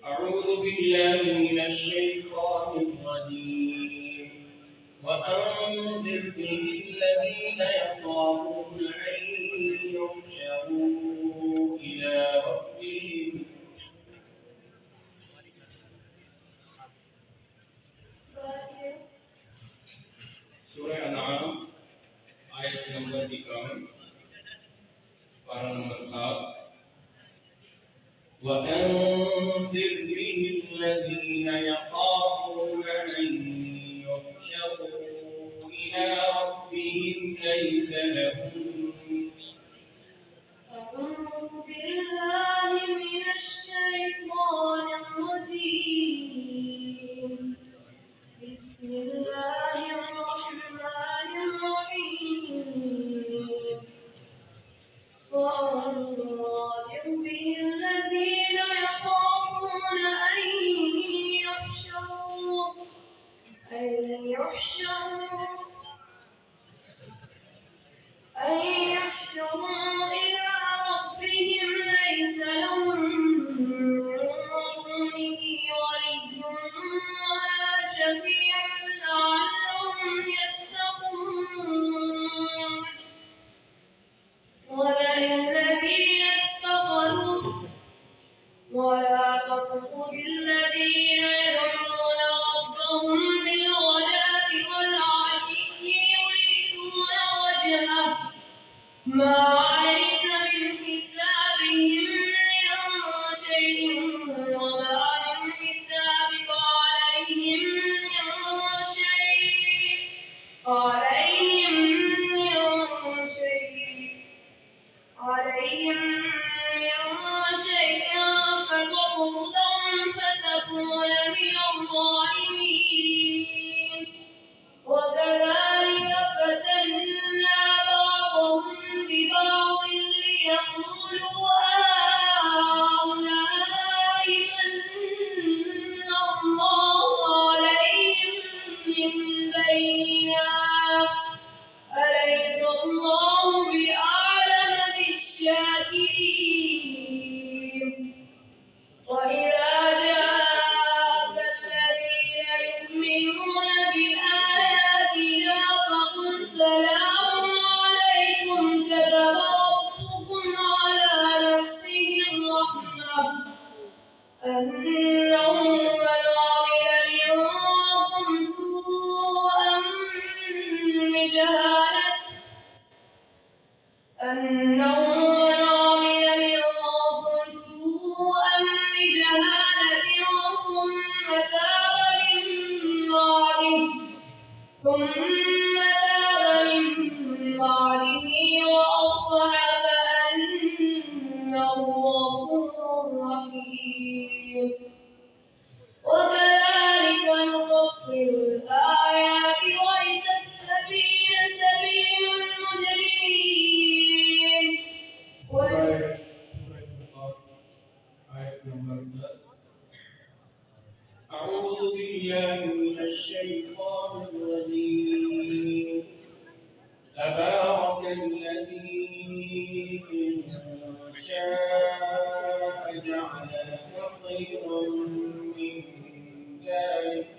أعوذ بالله من الشيطان الرجيم وأنذر به الذين يخافون أن يحشروا إلى ربهم Surah An-An'am ayat nomor 3 para nomor 7 وأنذر به الذين يخافون أن يحشروا إلى ربهم ليس لهم أعوذ بالله من الشيطان الرجيم بسم الله الرحمن الرحيم وأنذر به الذين يخافون أن يحشروا إلى ربهم ليس لهم من دونه ولي ولا شفيع لعلهم يتقون وللذين اتقوا ولا تطغوا بالذين يدعون ربهم بالغداة والعشي يريدون وجهه ما عليك من حسابهم من شيء وما من حسابك عليهم من شيء فتطردهم فتكون من الظالمين وكذلك فتنا بعضهم ببعض ليقولوا هؤلاء من الله عليهم من بيننا أليس الله بأعلم بالشاكرين وإذا جاءك الذين يؤمنون بآياتنا فقل سلام عليكم كتب ربكم على نفسه الرحمة أنه من عمل منكم سوءا بجهالة ثم تاب من بعده وأصلح فأنه غفور رحيم وكذلك نفصل الآيات ولتستبين سبيل المجرمين أعوذ بالله من الشيطان الرجيم تبارك الذي إن شاء جعل لك خيرا من ذلك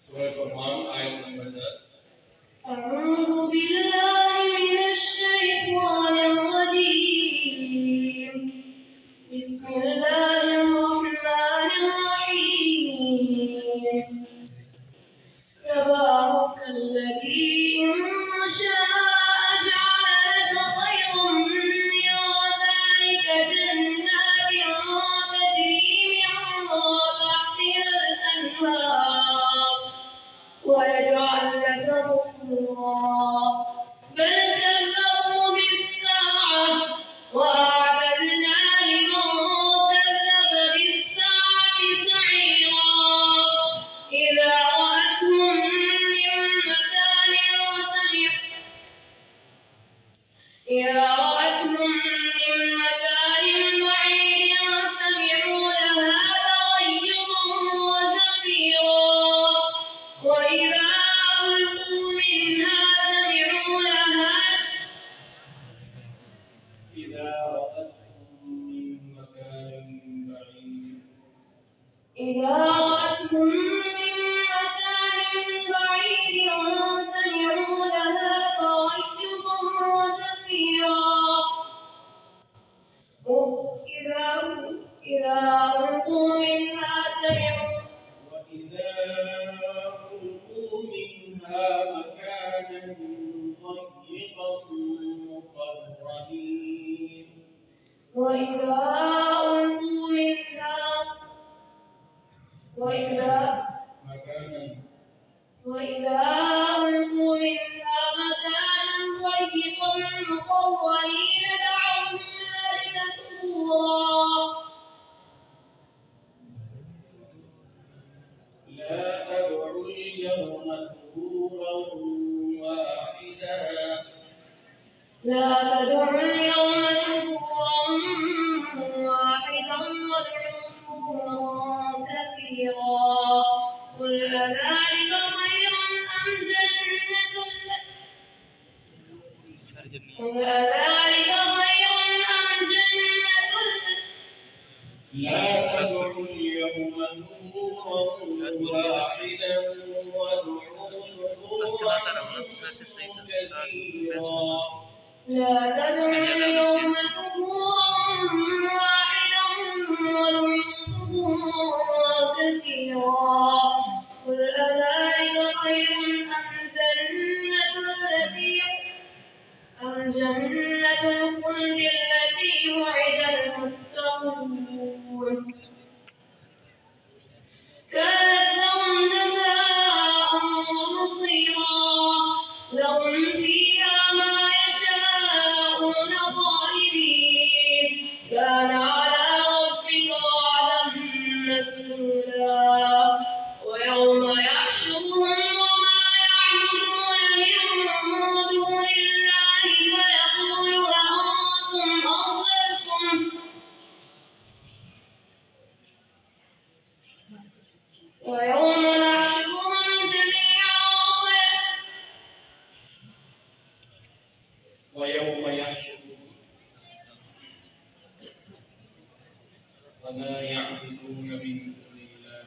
Surah Al-Furqan ayat nomor 10 أعوذ بالله من الشيطان الرجيم بسم الله الرحمن الرحيم تبارك الذي إن شاء جعل لك خيرا من ذلك جنات تجري من تحتها الأنهار ويجعل لك قصورا بل كذبوا بالساعة وأعتدنا لمن كذب بالساعة سعيرا إذا رأتهم من مكان بعيد سمعوا لها تغيظا وزفيرا وإذا ألقوا منها سمعوا لها وإذا ألقوا منها مكانا ضيقا مقرنين دعوا هنالك ثبورا لا تدعوا اليوم ثبورا واحدا وادعوا ثبورا كثيرا قل أذلك خير أم جنة لا تدعوا اليوم ثبورا واحدا وادعوا ثبورا كثيرا لا تدعوا اليوم ثبورا واحدا وادعوا ثبورا كثيرا قل أذلك خير أم جنة الخلد التي وعد المتقون كانت لهم جزاء ومصيرا لهم فيها ما يشاءون خالدين كان على ربك وعدا مسئولا ويوم يحشرهم وما يعبدون من دون الله فيقول أأنتم أضللتم ويوم نحشرهم جميعا ويوم يحشرهم وما يعبدون من دون الله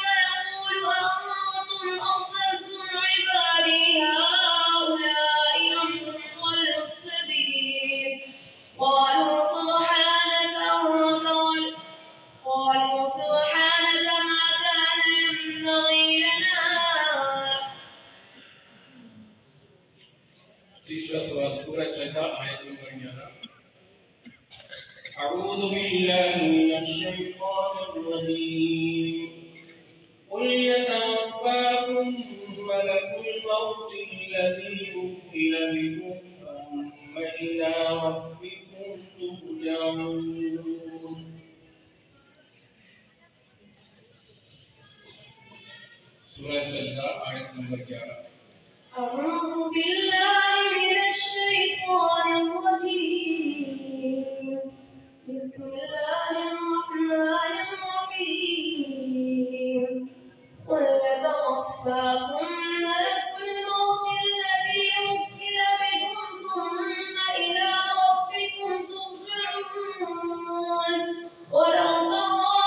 فيقول أأنتم أضللتم عبادي هؤلاء أم هم ضلوا السبيل قالوا سبحانك ما كان ينبغي لنا. तीसरा सवाल सूरह सजदा आयत नंबर 11 أعوذ بالله من الشيطان الرجيم قل يتوفاكم ملك الموت الذي وكل بكم ثم إلى ربكم ترجعون सूरह सजदा आयत नंबर 11 أعوذ بالله من الشيطان الرجيم بسم الله الرحمن الرحيم قل يتوفاكم ملك الموت الذي وكل بكم ثم إلى ربكم ترجعون ولو ترى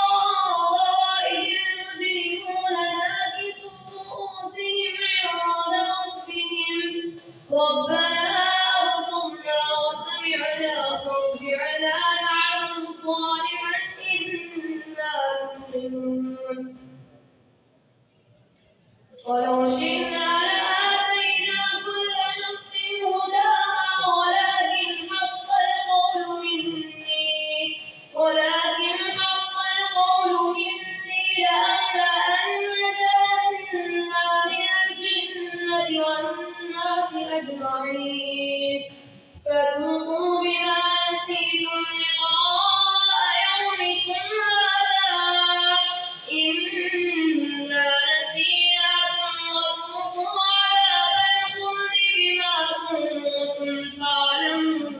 إذ المجرمون ناكسوا رؤوسهم عند ربهم ربنا أبصرنا وسمعنا فارجعنا نعمل صالحا إنا مؤمنون ولو شئنا لآتينا كل نفس هداها ولكن حق القول مني لأملأن جهنم من الجنة والناس أجمعين فذوقوا بما نسيتم لقاء يومكم هذا إنا نسيناكم وذوقوا عذاب الخلد بما كنتم تعلمون.